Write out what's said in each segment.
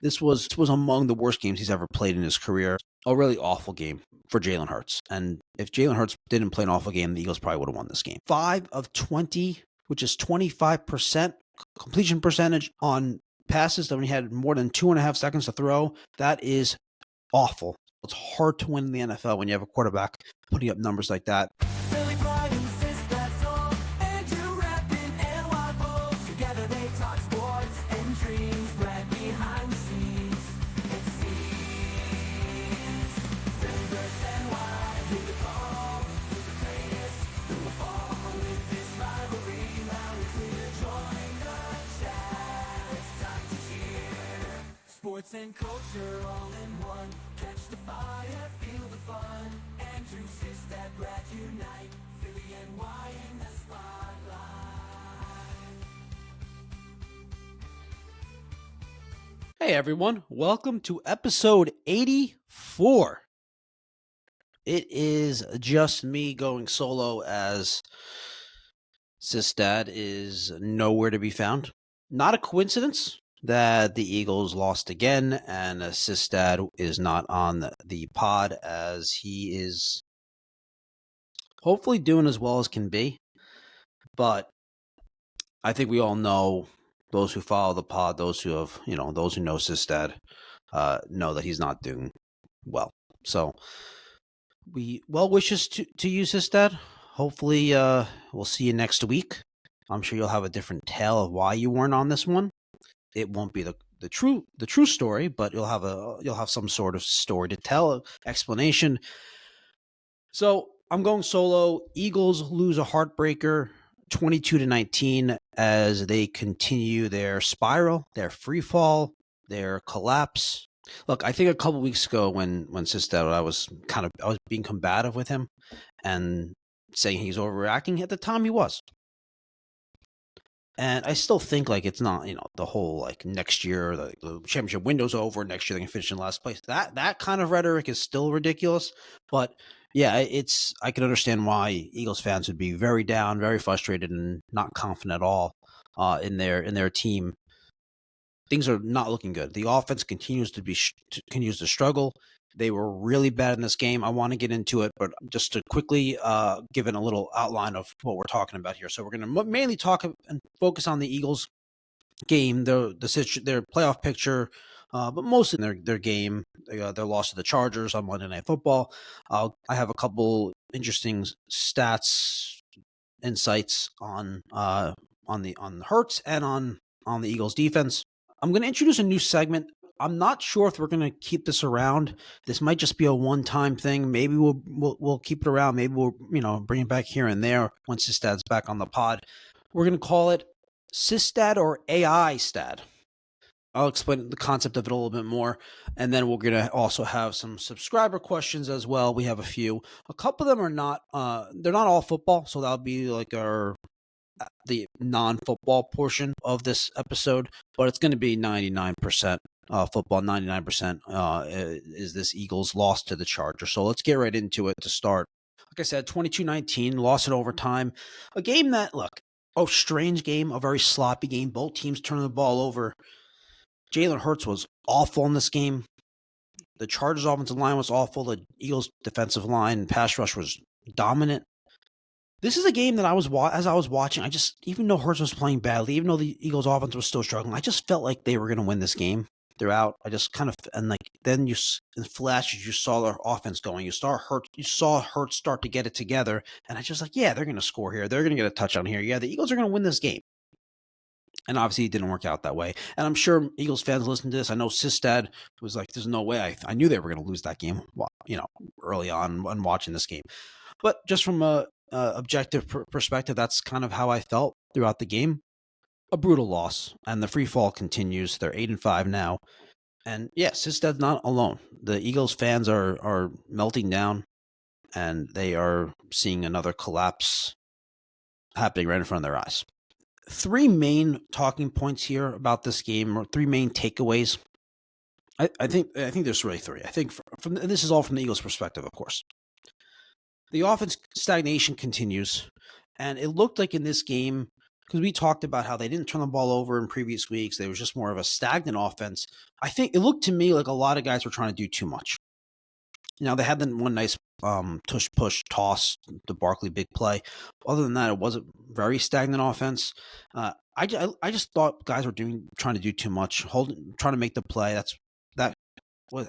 This was among the worst games he's ever played in his career. A really awful game for Jalen Hurts. And if Jalen Hurts didn't play an awful game, the Eagles probably would have won this game. 5 of 20, which is 25% completion percentage on passes that when he had more than 2.5 seconds to throw. That is awful. It's hard to win in the NFL when you have a quarterback putting up numbers like that. Sports and culture all in one. Catch the fire, feel the fun. Andrew Sistad, Brad unite. Philly and Y in the spotlight. Hey everyone, welcome to episode 84. It is just me going solo as Sistad is nowhere to be found. Not a coincidence that the Eagles lost again, and Sistad is not on the pod as he is hopefully doing as well as can be. But I think we all know, those who follow the pod, those who have, those who know Sistad, know that he's not doing well. So well wishes to you, Sistad. Hopefully we'll see you next week. I'm sure you'll have a different tale of why you weren't on this one. It won't be the true story, but you'll have some sort of story to tell, explanation. So I'm going solo. Eagles lose a heartbreaker, 22-19, as they continue their spiral, their free fall, their collapse. Look, I think a couple weeks ago when Sistad, I was being combative with him and saying he's overreacting. At the time, he was. And I still think it's not, the whole next year, the championship window's over, next year they can finish in last place. That kind of rhetoric is still ridiculous. But yeah, I can understand why Eagles fans would be very down, very frustrated, and not confident at all in their team. Things are not looking good. The offense continues to struggle. They were really bad in this game. I want to get into it, but just to quickly give it a little outline of what we're talking about here. So we're going to mainly talk and focus on the Eagles game, their playoff picture, but mostly their game, their loss to the Chargers on Monday Night Football. I have a couple interesting stats, insights on Hurts and on the Eagles defense. I'm going to introduce a new segment. I'm not sure if we're going to keep this around. This might just be a one-time thing. Maybe we'll keep it around. Maybe we'll bring it back here and there once Sistad's back on the pod. We're going to call it Sistad or AI Stad. I'll explain the concept of it a little bit more, and then we're going to also have some subscriber questions as well. We have a few. A couple of them are not. They're not all football, so that'll be the non-football portion of this episode, but it's going to be 99% football, 99% is this Eagles loss to the Chargers. So let's get right into it to start. Like I said, 22-19, lost in overtime. A game that, strange game, a very sloppy game. Both teams turning the ball over. Jalen Hurts was awful in this game. The Chargers offensive line was awful. The Eagles defensive line and pass rush was dominant. This is a game that as I was watching, even though Hurts was playing badly, even though the Eagles offense was still struggling, I just felt like they were going to win this game throughout. I just kind of, then in flashes, you saw their offense going. You saw Hurts start to get it together. And I just yeah, they're going to score here. They're going to get a touchdown here. Yeah, the Eagles are going to win this game. And obviously it didn't work out that way. And I'm sure Eagles fans listen to this. I know Sistad was like, there's no way. I knew they were going to lose that game, early on when watching this game. But just from a objective perspective, that's kind of how I felt throughout the game. A brutal loss, and the free fall continues. They're 8-5 now, and yes, Sistad's not alone. The Eagles fans are melting down, and they are seeing another collapse happening right in front of their eyes. Three main talking points here about this game, or three main takeaways. I think there's really three. I think from this is all from the Eagles' perspective, of course. The offense stagnation continues, and it looked like in this game, because we talked about how they didn't turn the ball over in previous weeks. They was just more of a stagnant offense. I think it looked to me like a lot of guys were trying to do too much. They had that one nice tush push toss, the Barkley big play. Other than that, it was a very stagnant offense. I just thought guys were trying to do too much, trying to make the play. That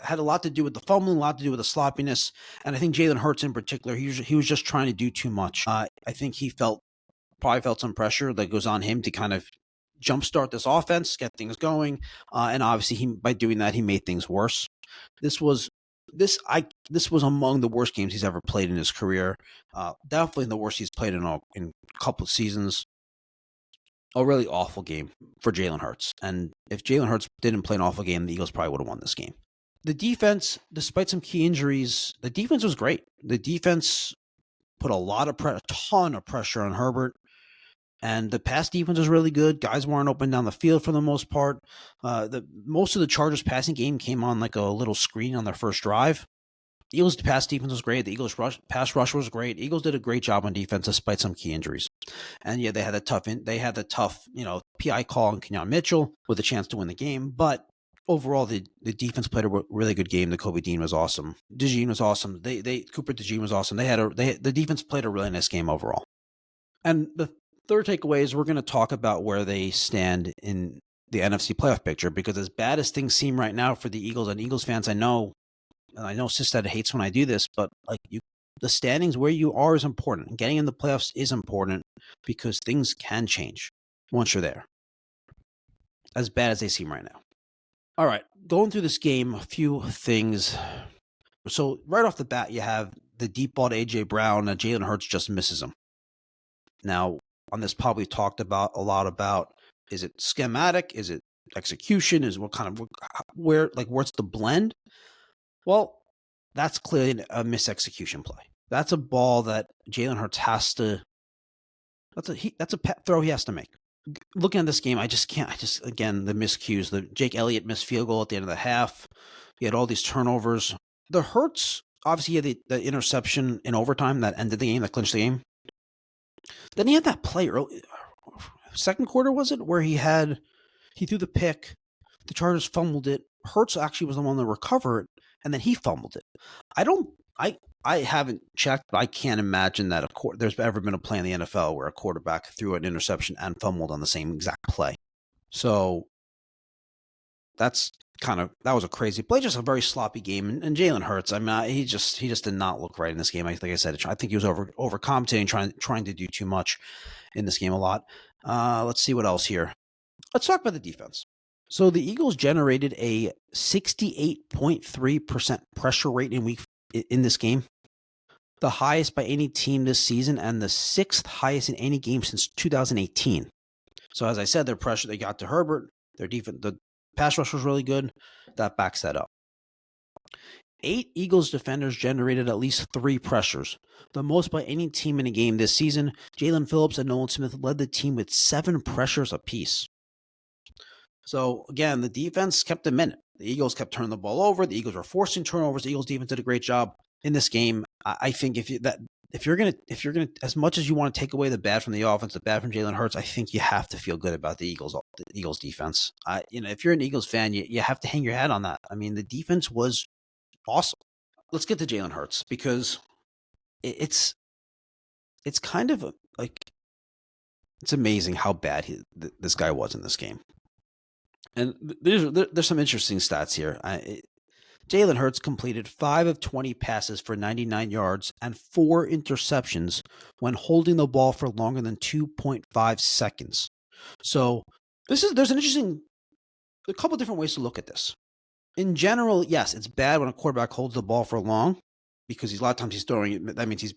had a lot to do with the fumbling, a lot to do with the sloppiness, and I think Jalen Hurts in particular, he was just trying to do too much. I think he probably felt some pressure that goes on him to kind of jumpstart this offense, get things going, and obviously by doing that, he made things worse. This was among the worst games he's ever played in his career. Definitely the worst he's played in a couple of seasons. A really awful game for Jalen Hurts. And if Jalen Hurts didn't play an awful game, the Eagles probably would have won this game. The defense, despite some key injuries, the defense was great. The defense put a ton of pressure on Herbert. And the pass defense was really good. Guys weren't open down the field for the most part. Most of the Chargers passing game came on like a little screen on their first drive. The Eagles' pass defense was great. The Eagles' pass rush was great. The Eagles did a great job on defense despite some key injuries. And yeah, they had the tough, PI call on Quinyon Mitchell with a chance to win the game. But overall, the defense played a really good game. The Kobe Dean was awesome. DeJean was awesome. Cooper DeJean was awesome. The defense played a really nice game overall. And the third takeaway is we're going to talk about where they stand in the NFC playoff picture, because as bad as things seem right now for the Eagles and Eagles fans, I know Sistad hates when I do this, but the standings where you are is important. And getting in the playoffs is important because things can change once you're there, as bad as they seem right now. All right, going through this game, a few things. So right off the bat, you have the deep ball to A.J. Brown, and Jalen Hurts just misses him. Now, on this pod, we talked a lot about, is it schematic? Is it execution? Where's the blend? Well, that's clearly a misexecution play. That's a ball that Jalen Hurts has to. That's a throw he has to make. Looking at this game, again, the miscues. The Jake Elliott missed field goal at the end of the half. He had all these turnovers. The Hurts, obviously, he had the interception in overtime that ended the game, that clinched the game. Then he had that play early, second quarter, was it, where he threw the pick, the Chargers fumbled it. Hurts actually was the one to recover it, and then he fumbled it. I haven't checked, but I can't imagine that there's ever been a play in the NFL where a quarterback threw an interception and fumbled on the same exact play. So that was a crazy play, just a very sloppy game. And Jalen Hurts, he just did not look right in this game. Like I said, I think he was overcompensating, trying to do too much in this game a lot. Let's see what else here. Let's talk about the defense. So the Eagles generated a 68.3% pressure rate in this game, the highest by any team this season, and the sixth highest in any game since 2018. So as I said, their pressure they got to Herbert, their defense, the pass rush was really good. That backs that up. 8 Eagles defenders generated at least 3 pressures, the most by any team in a game this season. Jalen Phillips and Nolan Smith led the team with 7 pressures apiece. So again, the defense kept them in it. The Eagles kept turning the ball over. The Eagles were forcing turnovers. The Eagles defense did a great job in this game. I think if you're gonna, as much as you want to take away the bad from the offense, the bad from Jalen Hurts, I think you have to feel good about the Eagles defense. If you're an Eagles fan, you have to hang your hat on that. I mean, the defense was awesome. Let's get to Jalen Hurts, because it's kind of it's amazing how bad this guy was in this game. And there's some interesting stats here. Jalen Hurts completed 5 of 20 passes for 99 yards and 4 interceptions when holding the ball for longer than 2.5 seconds. So there's a couple different ways to look at this. In general, yes, it's bad when a quarterback holds the ball for long, because a lot of times he's throwing it. That means he's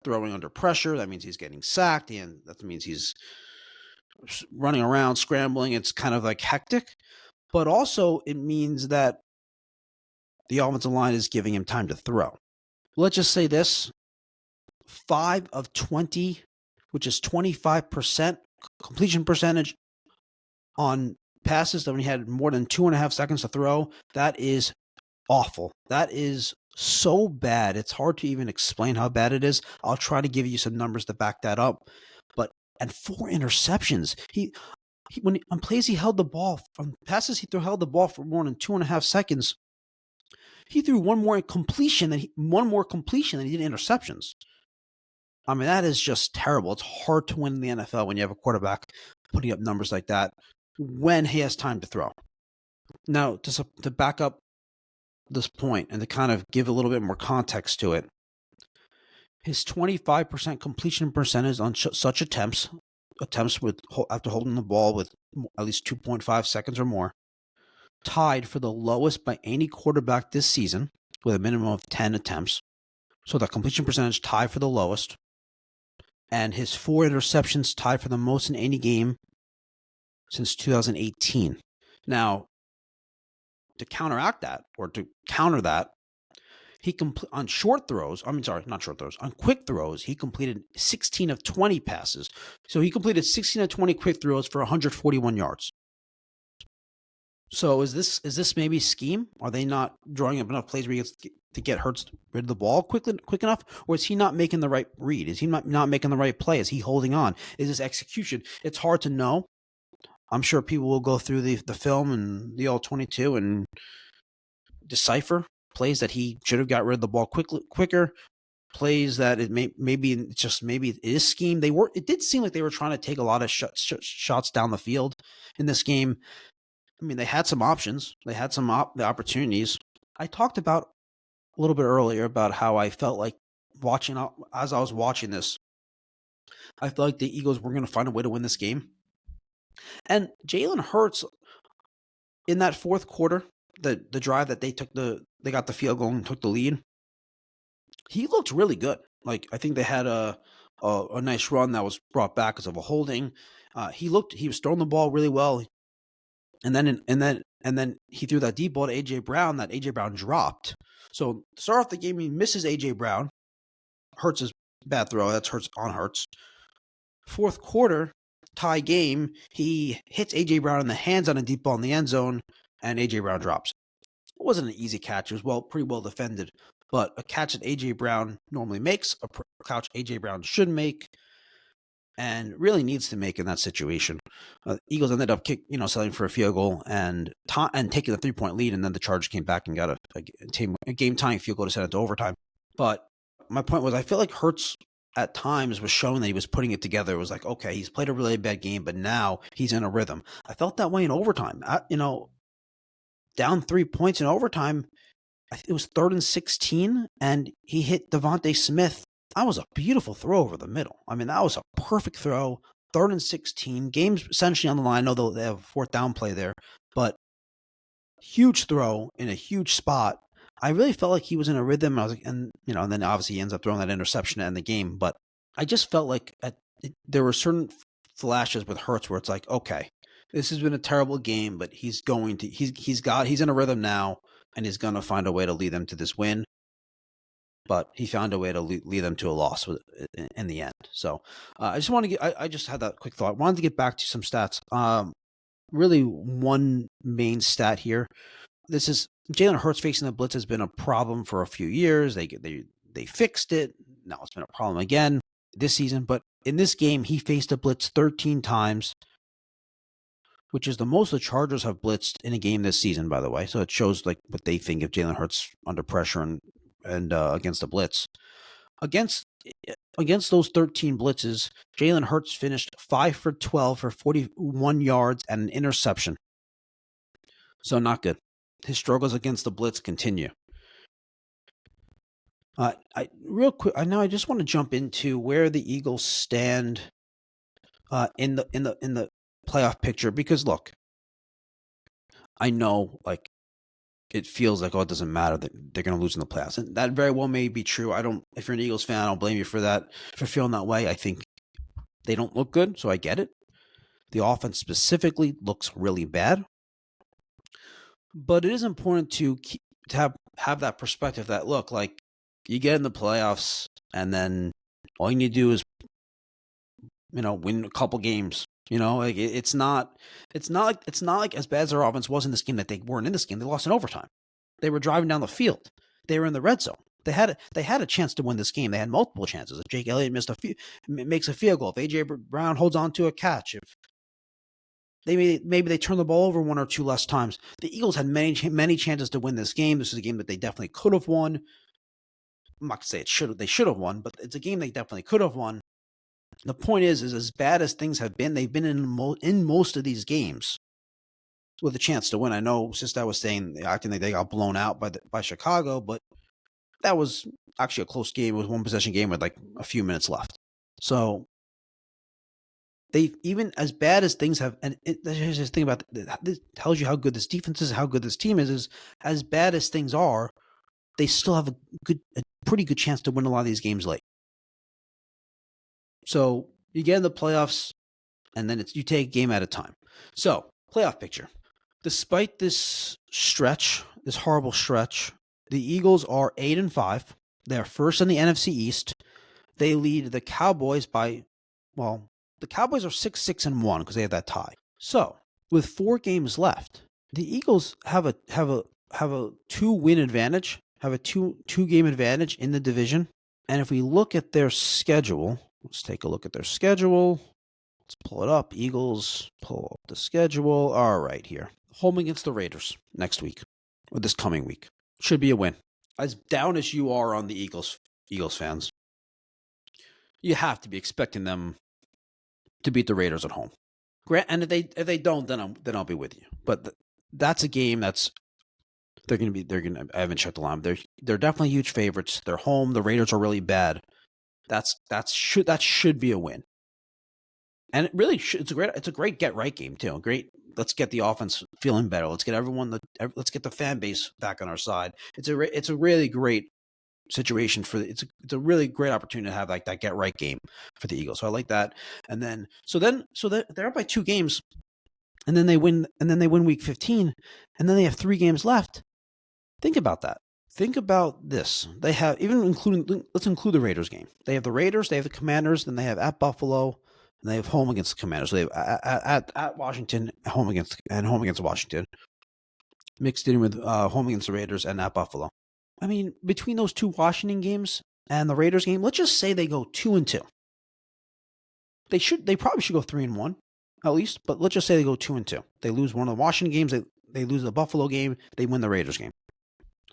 throwing under pressure. That means he's getting sacked, and that means he's running around, scrambling. It's kind of like hectic. But also it means that the offensive line is giving him time to throw. Let's just say this: 5 of 20, which is 25% completion percentage on passes that when he had more than 2.5 seconds to throw. That is awful. That is so bad. It's hard to even explain how bad it is. I'll try to give you some numbers to back that up. But and 4 interceptions. He when on plays he held the ball from passes he held the ball for more than 2.5 seconds. He threw one more completion than he did interceptions. I mean, that is just terrible. It's hard to win in the NFL when you have a quarterback putting up numbers like that when he has time to throw. Now, to back up this point and to kind of give a little bit more context to it, his 25% completion percentage on such attempts with after holding the ball with at least 2.5 seconds or more, tied for the lowest by any quarterback this season with a minimum of 10 attempts. So the completion percentage tied for the lowest. And his 4 interceptions tied for the most in any game since 2018. Now, to counteract that, or to counter that, on quick throws, he completed 16 of 20 passes. So he completed 16 of 20 quick throws for 141 yards. So is this maybe scheme? Are they not drawing up enough plays where he gets to get Hurts rid of the ball quick enough? Or is he not making the right read? Is he not making the right play? Is he holding on? Is this execution? It's hard to know. I'm sure people will go through the film and the All-22 and decipher plays that he should have got rid of the ball quicker, plays that maybe it is scheme. It did seem like they were trying to take a lot of shots down the field in this game. I mean, they had some options. They had the opportunities. I talked about a little bit earlier about how I felt like as I was watching this, I felt like the Eagles were going to find a way to win this game. And Jalen Hurts in that fourth quarter, the drive that they got the field goal and took the lead, he looked really good. Like, I think they had a nice run that was brought back because of a holding. He was throwing the ball really well. And then he threw that deep ball to A.J. Brown that A.J. Brown dropped. So to start off the game, he misses A.J. Brown. Hurts' bad throw. That's Hurts. Fourth quarter, tie game, he hits A.J. Brown in the hands on a deep ball in the end zone, and A.J. Brown drops. It wasn't an easy catch. It was pretty well defended. But a catch that A.J. Brown normally makes, a catch A.J. Brown should make, and really needs to make in that situation. Eagles ended up settling for a field goal and taking a 3-point lead, and then the Chargers came back and got a game-tying field goal to send it to overtime. But my point was, I feel like Hurts at times was showing that he was putting it together. It was like, okay, he's played a really bad game, but now he's in a rhythm. I felt that way in overtime. Down 3 points in overtime, it was 3rd and 16, and he hit Devontae Smith. That was a beautiful throw over the middle. I mean, that was a perfect throw. 3rd and 16, game's essentially on the line. I know they have a 4th down play there, but huge throw in a huge spot. I really felt like he was in a rhythm. I was like, and then obviously he ends up throwing that interception to end the game. But I just felt like there were certain flashes with Hurts where it's like, okay, this has been a terrible game, but he's in a rhythm now, and he's going to find a way to lead them to this win. But he found a way to lead them to a loss in the end. So I just had that quick thought. I wanted to get back to some stats. Really, one main stat here. This is Jalen Hurts facing the blitz has been a problem for a few years. They fixed it. Now it's been a problem again this season. But in this game, he faced a blitz 13 times, which is the most the Chargers have blitzed in a game this season, by the way. So it shows like what they think of Jalen Hurts under pressure and against the blitz. Against those 13 blitzes, Jalen Hurts finished 5 for 12 for 41 yards and an interception. So not good. His struggles against the blitz continue. Real quick, I just want to jump into where the Eagles stand in the playoff picture, because look, I know like it feels like, it doesn't matter that they're going to lose in the playoffs. And that very well may be true. If you're an Eagles fan, I don't blame you for that, for feeling that way. I think they don't look good, so I get it. The offense specifically looks really bad. But it is important to have that perspective that, look, like, you get in the playoffs and then all you need to do is, win a couple games. Like it's not like as bad as their offense was in this game that they weren't in this game. They lost in overtime. They were driving down the field. They were in the red zone. They had a chance to win this game. They had multiple chances. If Jake Elliott makes a field goal, if AJ Brown holds on to a catch, if maybe they turn the ball over one or two less times. The Eagles had many chances to win this game. This is a game that they definitely could have won. I'm not gonna say they should have won, but it's a game they definitely could have won. The point is as bad as things have been, they've been in most of these games with a chance to win. I know Sister was saying acting like they got blown out by Chicago, but that was actually a close game. It was one possession game with like a few minutes left. So they, even as bad as things have, and here's the thing about this tells you how good this defense is, how good this team is as bad as things are, they still have a pretty good chance to win a lot of these games late. So you get in the playoffs, and then you take a game at a time. So playoff picture. Despite this stretch, this horrible stretch, the Eagles are 8-5. They're first in the NFC East. They lead the Cowboys by, well, the Cowboys are 6-1 because they have that tie. So with 4 games left, the Eagles have a 2-win advantage, have a two game advantage in the division. And if we look at their schedule, let's take a look at their schedule. Let's pull it up. Eagles, pull up the schedule. All right, here. Home against the Raiders next week, or this coming week. Should be a win. As down as you are on the Eagles fans, you have to be expecting them to beat the Raiders at home. And if they don't, then I'll be with you. But that's a game that's they're gonna. I haven't checked the line. They're definitely huge favorites. They're home. The Raiders are really bad. That should be a win. And it really it's a great get right game too. Great. Let's get the offense feeling better. Let's get let's get the fan base back on our side. It's a really great situation it's a really great opportunity to have like that get right game for the Eagles. So I like that. And then so they're up by 2 games, and then they win week 15, and then they have 3 games left. Think about that. Think about this. They have let's include the Raiders game. They have the Raiders, they have the Commanders, then they have at Buffalo, and they have home against the Commanders. So they have at Washington, home against Washington, mixed in with home against the Raiders and at Buffalo. I mean, between those 2 Washington games and the Raiders game, let's just say they go 2-2. They probably should go 3-1 at least, but let's just say they go 2-2. They lose one of the Washington games, they lose the Buffalo game, they win the Raiders game.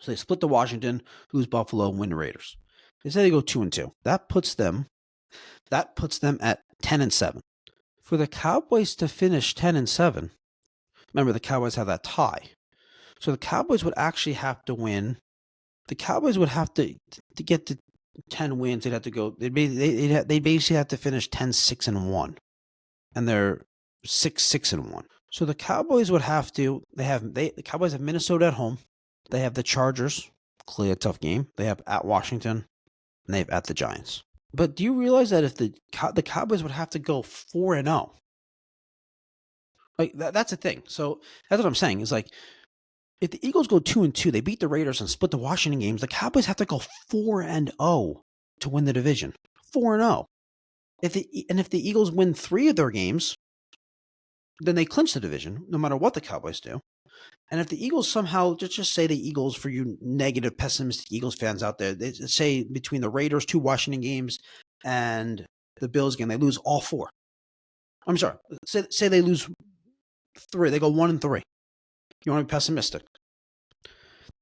So they split the Washington, lose Buffalo, win the Raiders. They say they go 2-2. That puts them at 10-7. For the Cowboys to finish 10-7, remember the Cowboys have that tie. So the Cowboys would actually have to win. The Cowboys would have to get to 10 wins. They'd have to go. They basically have to finish 10-6-1, and they're 6-6-1. So the Cowboys would have to. The Cowboys have Minnesota at home. They have the Chargers, clearly a tough game. They have at Washington, and they have at the Giants. But do you realize that if the Cowboys would have to go 4-0, like that's the thing. So that's what I'm saying. Is like if the Eagles go 2-2, they beat the Raiders and split the Washington games. The Cowboys have to go 4-0 to win the division. 4-0. If the Eagles win 3 of their games, then they clinch the division, no matter what the Cowboys do. And if the Eagles somehow, just say the Eagles, for you negative, pessimistic Eagles fans out there, they say between the Raiders 2 Washington games and the Bills game, they lose all 4. I'm sorry. Say they lose 3. They go 1-3. You want to be pessimistic.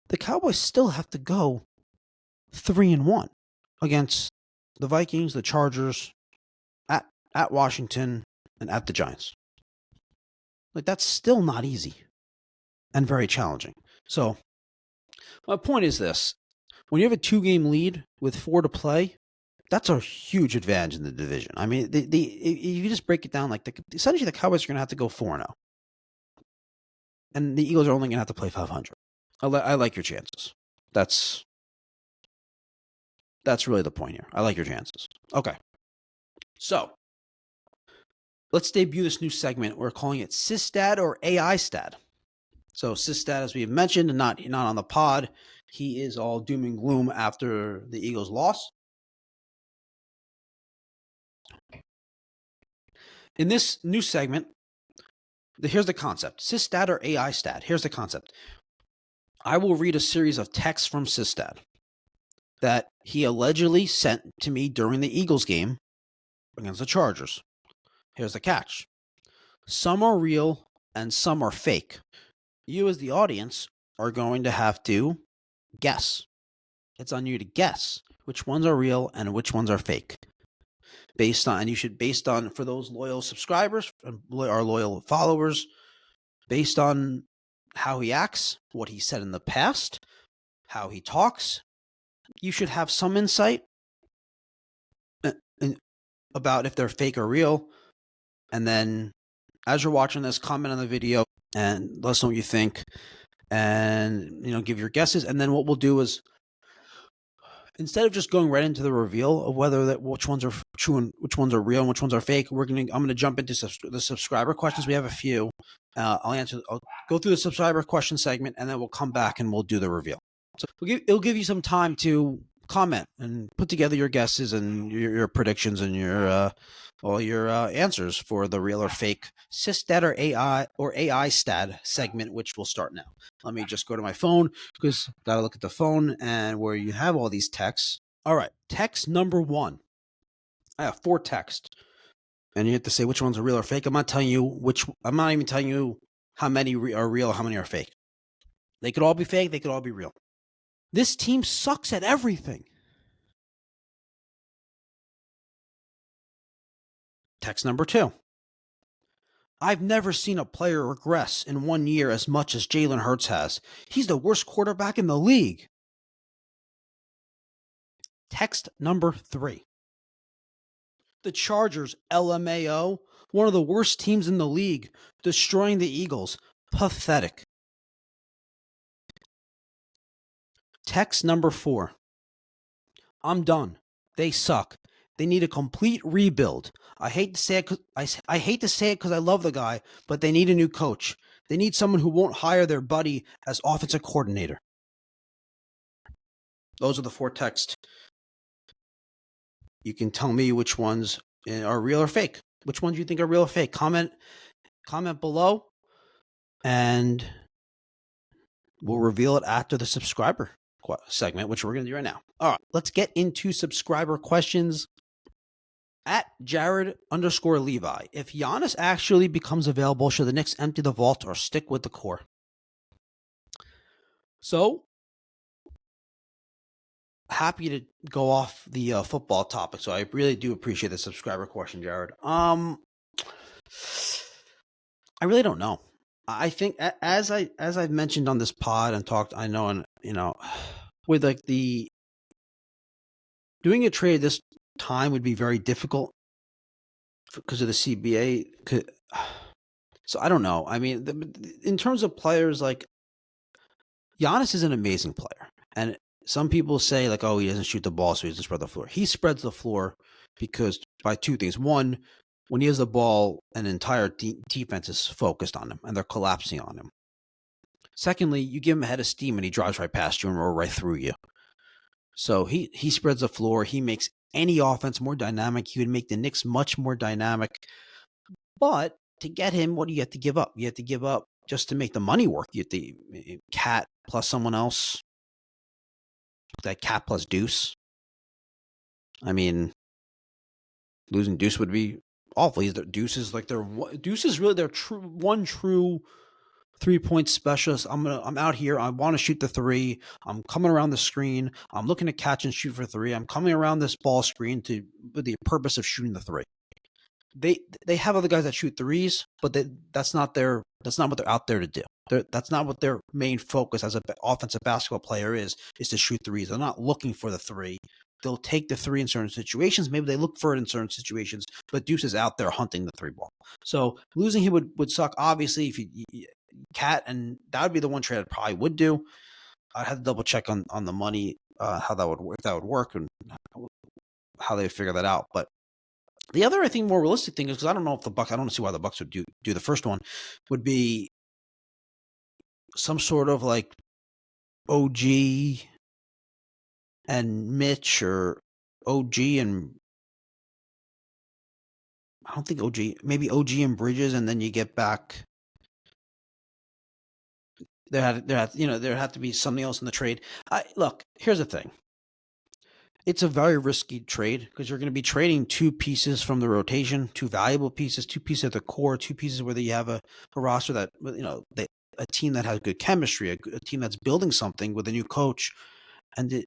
The Cowboys still have to go 3-1 against the Vikings, the Chargers, at Washington, and at the Giants. Like, that's still not easy and very challenging. So my point is this. When you have a 2-game lead with 4 to play, that's a huge advantage in the division. I mean, if you just break it down, like essentially the Cowboys are going to have to go 4-0. And the Eagles are only going to have to play 500. I like your chances. That's really the point here. I like your chances. Okay. So let's debut this new segment. We're calling it Systad or AI Stat. So Systad, as we have mentioned, not on the pod, he is all doom and gloom after the Eagles' loss. In this new segment, here's the concept. Systad or AI Stat. Here's the concept. I will read a series of texts from Systad. that he allegedly sent to me during the Eagles game against the Chargers. Here's the catch. Some are real and some are fake. You as the audience are going to have to guess. It's on you to guess which ones are real and which ones are fake. Based on for those loyal subscribers and our loyal followers, based on how he acts, what he said in the past, how he talks, you should have some insight about if they're fake or real. And then as you're watching this, comment on the video and let us know what you think, and give your guesses. And then what we'll do is, instead of just going right into the reveal of which ones are true and which ones are real and which ones are fake, I'm going to jump into the subscriber questions. We have a few. I'll go through the subscriber question segment, and then we'll come back and we'll do the reveal. So it'll give you some time to comment and put together your guesses and your predictions and all your answers for the real or fake systat or AI stat segment, which will start now. Let me just go to my phone, because gotta look at the phone and where you have all these texts. All right, text number 1. I have 4 texts, and you have to say which ones are real or fake. I'm not even telling you how many are real, how many are fake. They could all be fake. They could all be real. This team sucks at everything. Text number 2. I've never seen a player regress in 1 year as much as Jalen Hurts has. He's the worst quarterback in the league. Text number 3. The Chargers, LMAO, one of the worst teams in the league, destroying the Eagles. Pathetic. Text number 4. I'm done. They suck. They need a complete rebuild. I hate to say it because I love the guy, but they need a new coach. They need someone who won't hire their buddy as offensive coordinator. Those are the 4 texts. You can tell me which ones are real or fake. Which ones you think are real or fake. Comment below, and we'll reveal it after the subscriber segment, which we're going to do right now. All right, let's get into subscriber questions. At Jared_Levi, if Giannis actually becomes available, should the Knicks empty the vault or stick with the core? So, happy to go off the football topic. So I really do appreciate the subscriber question, Jared. I really don't know. I think as I've mentioned on this pod and talked, I know, and with like doing a trade this time would be very difficult because of the CBA. So I don't know. I mean, in terms of players, like Giannis is an amazing player, and some people say like, oh, he doesn't shoot the ball, so he doesn't spread the floor. He spreads the floor because by 2 things. One, when he has the ball, an entire defense is focused on him, and they're collapsing on him. Secondly, you give him a head of steam, and he drives right past you and roll right through you. So he spreads the floor. He makes any offense more dynamic. He would make the Knicks much more dynamic. But to get him, what do you have to give up? You have to give up just to make the money work. You have to Cat plus someone else. That Cat plus Deuce. I mean, losing Deuce would be awful. Deuce is really their true 3-point specialist. I'm out here. I want to shoot the 3. I'm coming around the screen. I'm looking to catch and shoot for 3. I'm coming around this ball screen with the purpose of shooting the 3. They have other guys that shoot 3s, but that's not what they're out there to do. That's not what their main focus as an offensive basketball player is to shoot 3s. They're not looking for the 3. They'll take the 3 in certain situations. Maybe they look for it in certain situations, but Deuce is out there hunting the 3 ball. So losing him would suck. Obviously, if you Cat, and that would be the one trade I probably would do. I'd have to double check on the money, how that would work, and how they figure that out. But the other, I think, more realistic thing is, because I don't know if I don't see why the Bucks would do the first one, would be some sort of like OG and Mitch, or OG and I don't think maybe OG and Bridges, and then you get back. There had to be something else in the trade. Look, here's the thing. It's a very risky trade because you're going to be trading two pieces from the rotation, two valuable pieces, two pieces at the core, two pieces where you have a roster that, a team that has good chemistry, a team that's building something with a new coach. And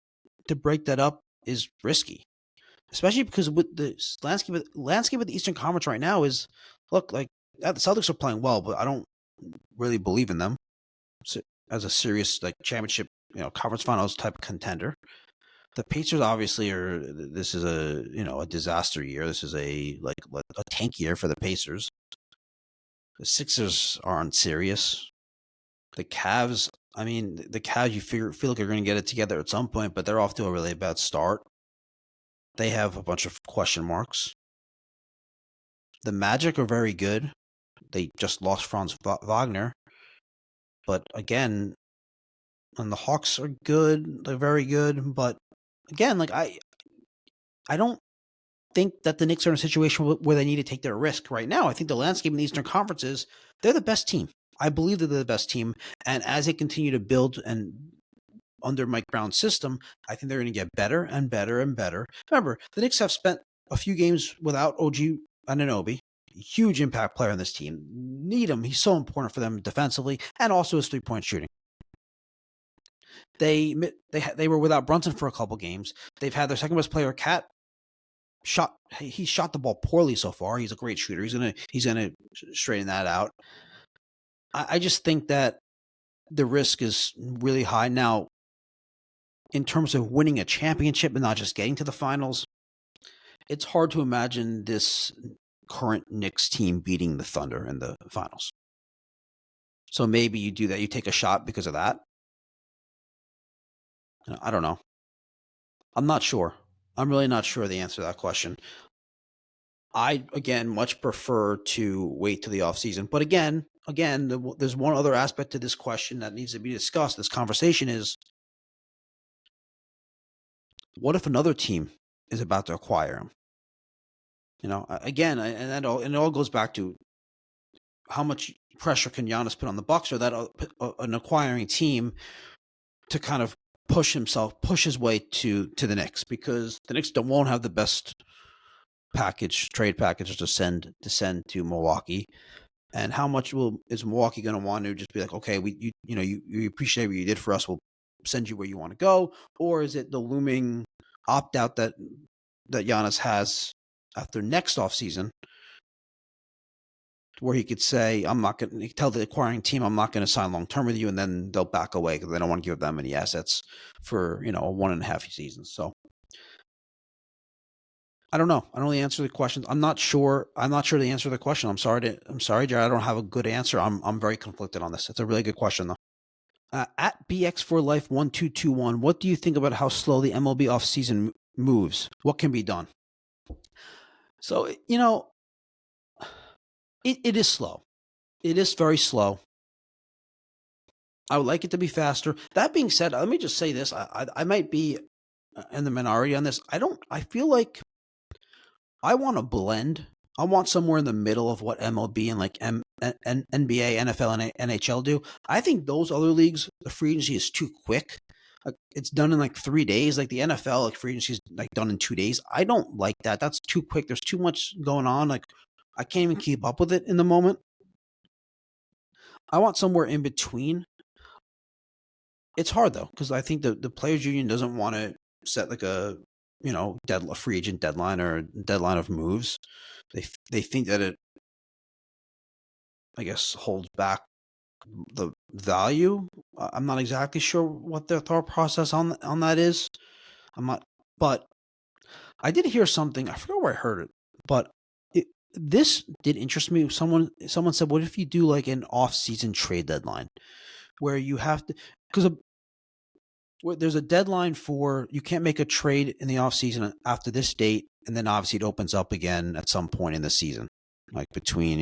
to break that up is risky, especially because with the landscape of the Eastern Conference right now is, look, like the Celtics are playing well, but I don't really believe in them as a serious like championship, conference finals type of contender. The Pacers obviously are. This is a disaster year. This is a tank year for the Pacers. The Sixers aren't serious. The Cavs. I mean, the Cavs. You feel like they're going to get it together at some point, but they're off to a really bad start. They have a bunch of question marks. The Magic are very good. They just lost Franz Wagner, but again, and the Hawks are good. They're very good, but again, like I don't think that the Knicks are in a situation where they need to take their risk right now. I think the landscape in the Eastern Conference is they're the best team. I believe that they're the best team, and as they continue to build and under Mike Brown's system, I think they're going to get better and better and better. Remember, the Knicks have spent a few games without OG Anunoby, huge impact player on this team. Need him. He's so important for them defensively and also his three-point shooting. They were without Brunson for a couple games. They've had their second best player, Cat. He shot the ball poorly so far. He's a great shooter. He's gonna straighten that out. I just think that the risk is really high now in terms of winning a championship and not just getting to the finals. It's hard to imagine this current Knicks team beating the Thunder in the finals. So maybe you do that. You take a shot because of that. I don't know. I'm not sure. I'm really not sure the answer to that question. I, again, much prefer to wait till the offseason. But again, there's one other aspect to this question that needs to be discussed. This conversation is, what if another team is about to acquire him? Again, and it all goes back to how much pressure can Giannis put on the Bucks or that an acquiring team to kind of push his way to the Knicks, because the Knicks won't have the best trade package to send to Milwaukee. And how much is Milwaukee going to want to just be like, okay, you appreciate what you did for us, we'll send you where you want to go? Or is it the looming opt-out that Giannis has after next offseason, where he could say, I'm not going to tell the acquiring team, I'm not going to sign long-term with you, and then they'll back away because they don't want to give them any assets for, 1.5 seasons. So I don't know. I don't really answer the questions. I'm not sure the answer to the question. I'm sorry, Jared. I don't have a good answer. I'm very conflicted on this. It's a really good question, though. At BX4Life1221, what do you think about how slow the MLB offseason moves? What can be done? So, it is slow. It is very slow. I would like it to be faster. That being said, let me just say this. I might be in the minority on this. I feel like I want a blend. I want somewhere in the middle of what MLB and like NBA, NFL, and NHL do. I think those other leagues, the free agency is too quick. It's done in like 3 days. Like the NFL, like free agency is like done in 2 days. I don't like that. That's too quick. There's too much going on. Like I can't even keep up with it in the moment. I want somewhere in between. It's hard though, because I think the players union doesn't want to set like a free agent deadline or a deadline of moves. They think that it, I guess, holds back the value. I'm not exactly sure what their thought process on that is. I'm not, but I did hear something. I forgot where I heard it, but this did interest me. Someone said, "What if you do like an off-season trade deadline, where you have to, because there's a deadline for, you can't make a trade in the offseason after this date, and then obviously it opens up again at some point in the season, like between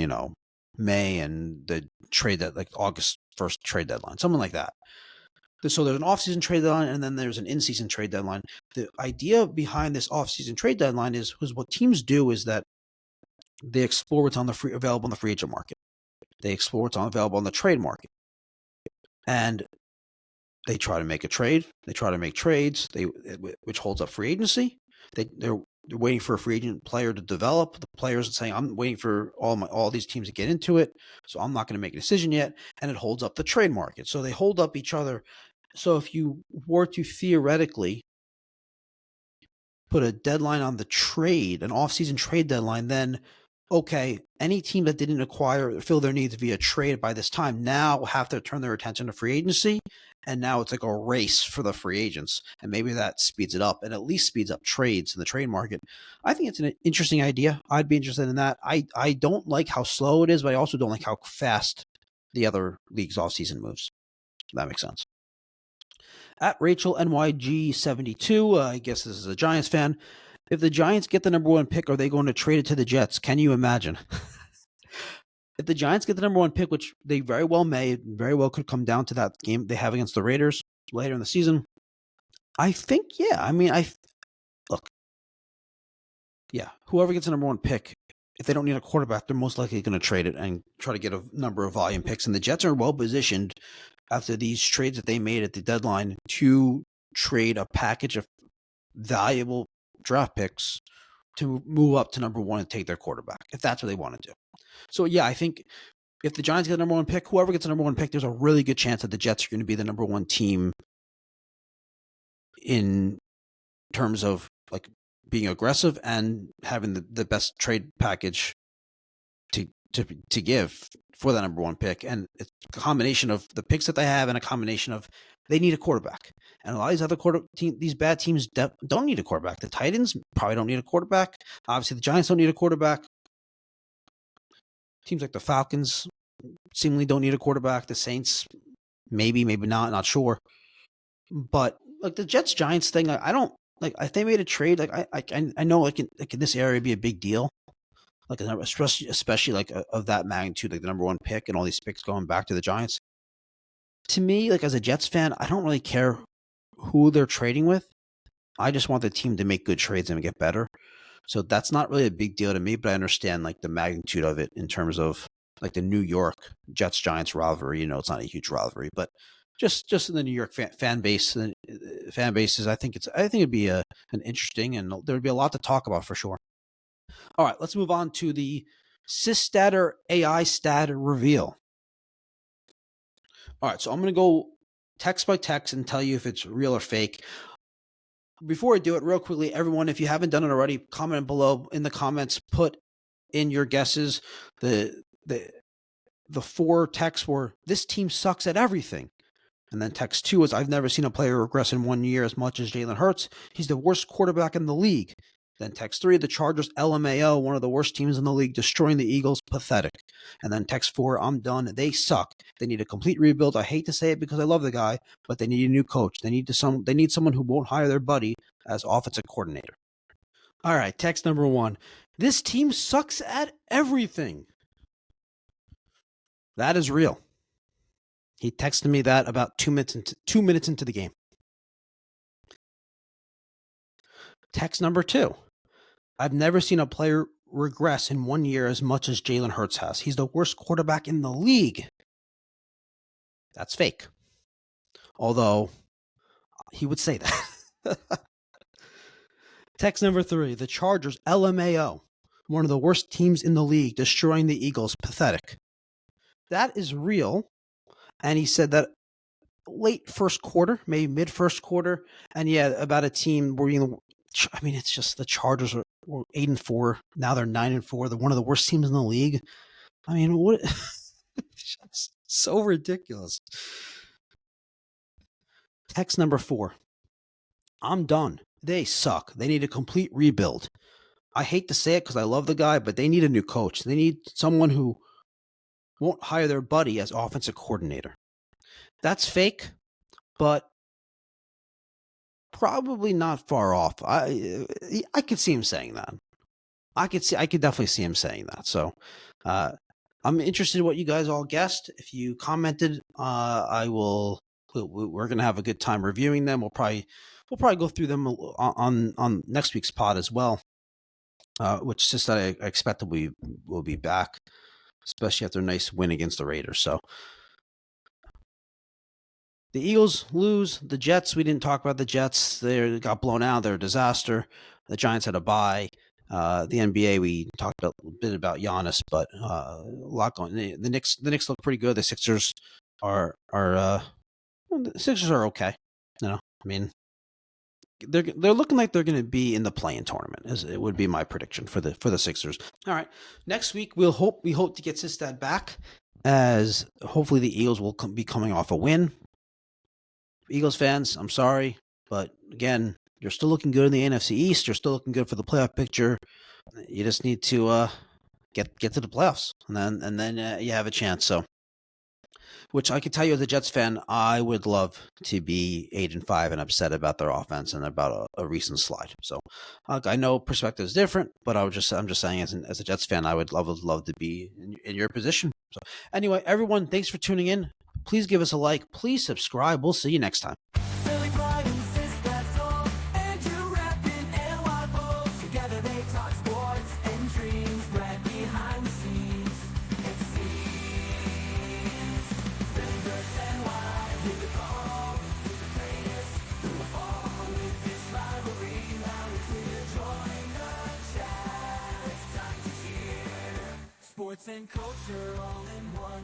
May and the trade, that like August 1st trade deadline, something like that. So there's an off-season trade deadline, and then there's an in-season trade deadline. The idea behind this off-season trade deadline is what teams do is that they explore what's available on the free agent market. They explore what's available on the trade market, and they try to make a trade. They try to make trades, which holds up free agency. They're waiting for a free agent player to develop. The players are saying, I'm waiting for all these teams to get into it, so I'm not going to make a decision yet. And it holds up the trade market. So they hold up each other. So if you were to theoretically put a deadline on the trade, an offseason trade deadline, then okay, any team that didn't acquire or fill their needs via trade by this time now have to turn their attention to free agency. And now it's like a race for the free agents. And maybe that speeds it up and at least speeds up trades in the trade market. I think it's an interesting idea. I'd be interested in that. I don't like how slow it is, but I also don't like how fast the other league's offseason moves. If that makes sense. At Rachel NYG72, I guess this is a Giants fan. If the Giants get the number 1 pick, are they going to trade it to the Jets? Can you imagine? If the Giants get the number 1 pick, which they very well may, very well could come down to that game they have against the Raiders later in the season, I think, yeah. I mean, whoever gets the number 1 pick, if they don't need a quarterback, they're most likely going to trade it and try to get a number of volume picks. And the Jets are well positioned after these trades that they made at the deadline to trade a package of valuable draft picks to move up to number 1 and take their quarterback, if that's what they want to do. So, yeah, I think if the Giants get the number 1 pick, whoever gets the number 1 pick, there's a really good chance that the Jets are going to be the number 1 team in terms of like being aggressive and having the best trade package to give for the number 1 pick. And it's a combination of the picks that they have and a combination of they need a quarterback. And a lot of these other these bad teams don't need a quarterback. The Titans probably don't need a quarterback. Obviously, the Giants don't need a quarterback. Teams like the Falcons seemingly don't need a quarterback. The Saints, maybe not sure. But like the Jets-Giants thing, I don't like if they made a trade. Like I know like in this area it'd be a big deal. Like especially like of that magnitude, like the number 1 pick and all these picks going back to the Giants. To me, like as a Jets fan, I don't really care who they're trading with. I just want the team to make good trades and get better. So that's not really a big deal to me, but I understand like the magnitude of it in terms of like the New York Jets-Giants rivalry. You know, it's not a huge rivalry, but just in the New York fan bases, I think it'd be an interesting, and there'd be a lot to talk about for sure. All right, let's move on to the SysStat or AI stat reveal. All right, so I'm going to go text by text and tell you if it's real or fake. Before I do it, real quickly, everyone, if you haven't done it already, comment below in the comments, put in your guesses. The 4 texts were, this team sucks at everything. And then text 2 is, I've never seen a player regress in 1 year as much as Jalen Hurts. He's the worst quarterback in the league. Then text 3, the Chargers, LMAO, one of the worst teams in the league, destroying the Eagles, pathetic. And then text 4, I'm done. They suck. They need a complete rebuild. I hate to say it because I love the guy, but they need a new coach. They need someone who won't hire their buddy as offensive coordinator. All right, text number 1. This team sucks at everything. That is real. He texted me that about 2 minutes into the game. Text number 2. I've never seen a player regress in 1 year as much as Jalen Hurts has. He's the worst quarterback in the league. That's fake. Although he would say that. Text number 3. The Chargers, LMAO, one of the worst teams in the league, destroying the Eagles, pathetic. That is real. And he said that late first quarter, maybe mid first quarter. And yeah, about a team where it's just the Chargers were 8-4. Now they're 9-4. They're one of the worst teams in the league. I mean, what? It's so ridiculous. Text number 4. I'm done. They suck. They need a complete rebuild. I hate to say it because I love the guy, but they need a new coach. They need someone who won't hire their buddy as offensive coordinator. That's fake, but probably not far off. I could see him saying that. I could definitely see him saying that. So I'm interested in what you guys all guessed. If you commented, we're going to have a good time reviewing them. We'll probably go through them on next week's pod as well, which just I expect that we will be back, especially after a nice win against the Raiders. So The Eagles lose. The Jets, we didn't talk about the Jets. They got blown out. They're a disaster. The Giants had a bye. The NBA, we talked a bit about Giannis, but a lot going. The Knicks look pretty good. The Sixers are the Sixers are okay. I mean, they're looking like they're going to be in the play-in tournament. As it would be my prediction for the Sixers. All right, next week we hope to get Sistad back, as hopefully the Eagles will be coming off a win. Eagles fans, I'm sorry, but again, you're still looking good in the NFC East. You're still looking good for the playoff picture. You just need to get to the playoffs, and then you have a chance. So, which I can tell you as a Jets fan, I would love to be 8-5 and upset about their offense and about a recent slide. So, I know perspective is different, but I'm just saying as a Jets fan, I would love to be in your position. So, anyway, everyone, thanks for tuning in. Please give us a like. Please subscribe. We'll see you next time. Philly pride insists that's all. Andrew rapping and wild balls. Together they talk sports and dreams. Right behind the scenes. It seems. Fingers and wide. Hear the call. Who's the greatest? Who will fall with this rivalry? Loud and clear. Join the chat. It's time to hear. Sports and culture all in one.